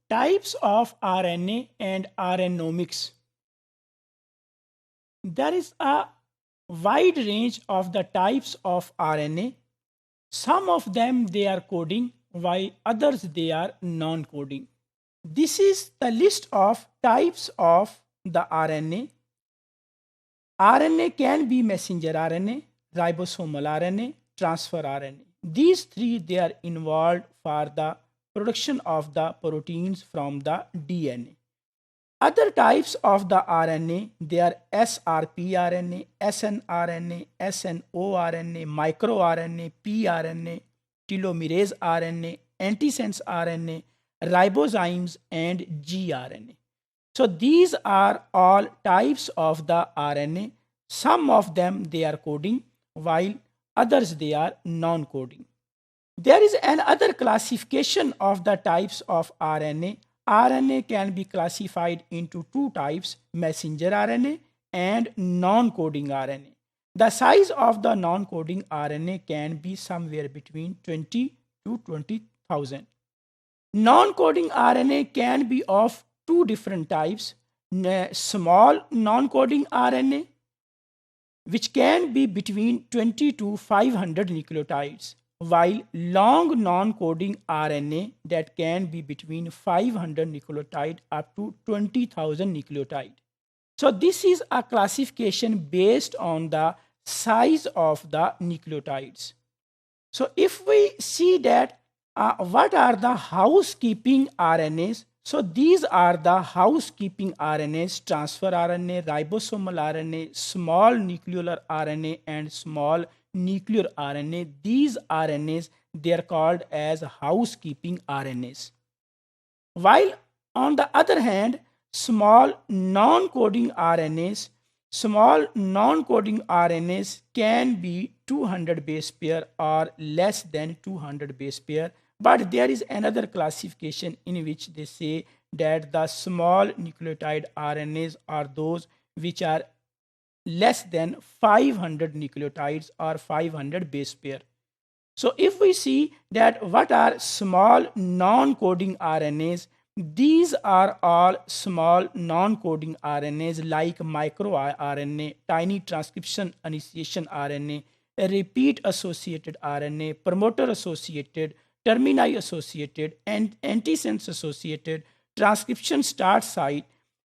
Types of RNA and RNomics. There is a wide range of the types of RNA. Some of them they are coding, while others they are non-coding. This is the list of types of the RNA. RNA can be messenger RNA, ribosomal RNA, transfer RNA. These three they are involved for the production of the proteins from the DNA. Other types of the RNA they are srpRNA, snRNA, snORNA, microRNA, pRNA, telomerase RNA, antisense RNA, ribozymes, and gRNA. So these are all types of the RNA. Some of them they are coding, while others they are non-coding. There is another classification of the types of RNA. RNA can be classified into two types, messenger RNA and non-coding RNA. The size of the non-coding RNA can be somewhere between 20 to 20,000. Non-coding RNA can be of two different types. Small non-coding RNA, which can be between 20 to 500 nucleotides, while long non-coding RNA that can be between 500 nucleotide up to 20,000 nucleotide. So this is a classification based on the size of the nucleotides. So if we see that what are the housekeeping RNAs? So these are the housekeeping RNAs: transfer RNA, ribosomal RNA, small nuclear RNA, and small nuclear RNA. These RNAs they are called as housekeeping RNAs. While on the other hand, small non-coding RNAs can be 200 base pair or less than 200 base pair. But there is another classification in which they say that the small nucleotide RNAs are those which are less than 500 nucleotides or 500 base pair. So if we see that what are small non-coding RNAs, these are all small non-coding RNAs like microRNA, tiny transcription initiation RNA, repeat associated RNA, promoter associated, termini associated, and antisense associated, transcription start site,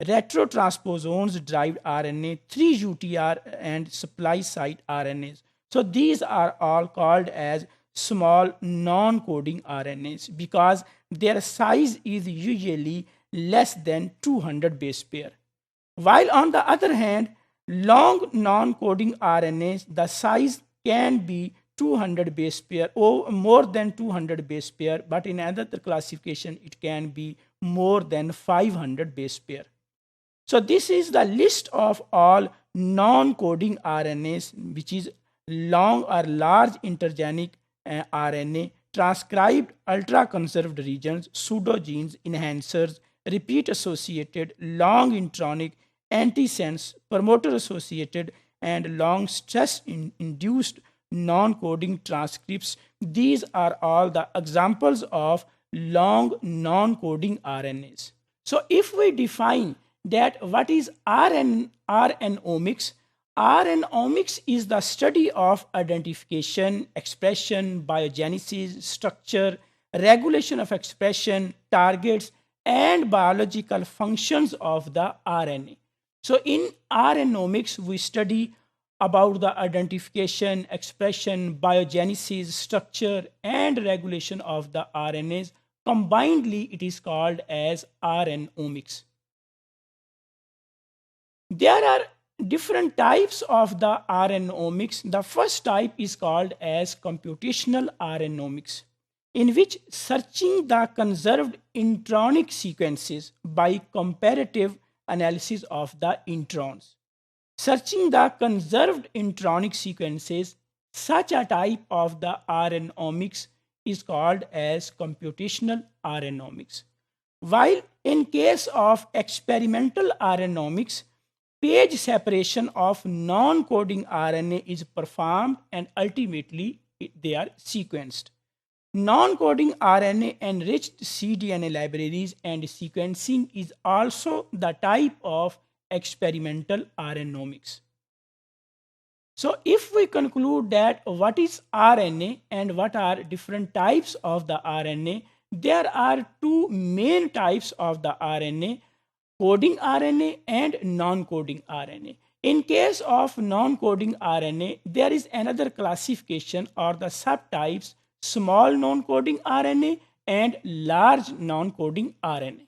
retrotransposons derived RNA, 3-UTR, and splice site RNAs. So these are all called as small non-coding RNAs because their size is usually less than 200 base pair. While on the other hand, long non-coding RNAs, the size can be 200 base pair or more than 200 base pair, but in another classification, it can be more than 500 base pair. So this is the list of all non-coding RNAs, which is long or large intergenic RNA, transcribed ultra-conserved regions, pseudogenes, enhancers, repeat associated, long intronic, antisense, promoter associated, and long stress induced non-coding transcripts. These are all the examples of long non-coding RNAs. So if we define that what is RNomics, RNomics is the study of identification, expression, biogenesis, structure, regulation of expression, targets, and biological functions of the RNA. So in RNomics, we study about the identification, expression, biogenesis, structure, and regulation of the RNAs. Combinedly, it is called as RNomics. There are different types of the RNomics. The first type is called as computational RNomics, in which searching the conserved intronic sequences by comparative analysis of the introns. Searching the conserved intronic sequences, such a type of the RNomics is called as computational RNomics. While in case of experimental RNomics, page separation of non-coding RNA is performed and ultimately they are sequenced. Non-coding RNA enriched cDNA libraries and sequencing is also the type of experimental RNomics. So if we conclude that what is RNA and what are different types of the RNA, there are two main types of the RNA, coding RNA and non-coding RNA. In case of non-coding RNA, there is another classification or the subtypes, small non-coding RNA and large non-coding RNA.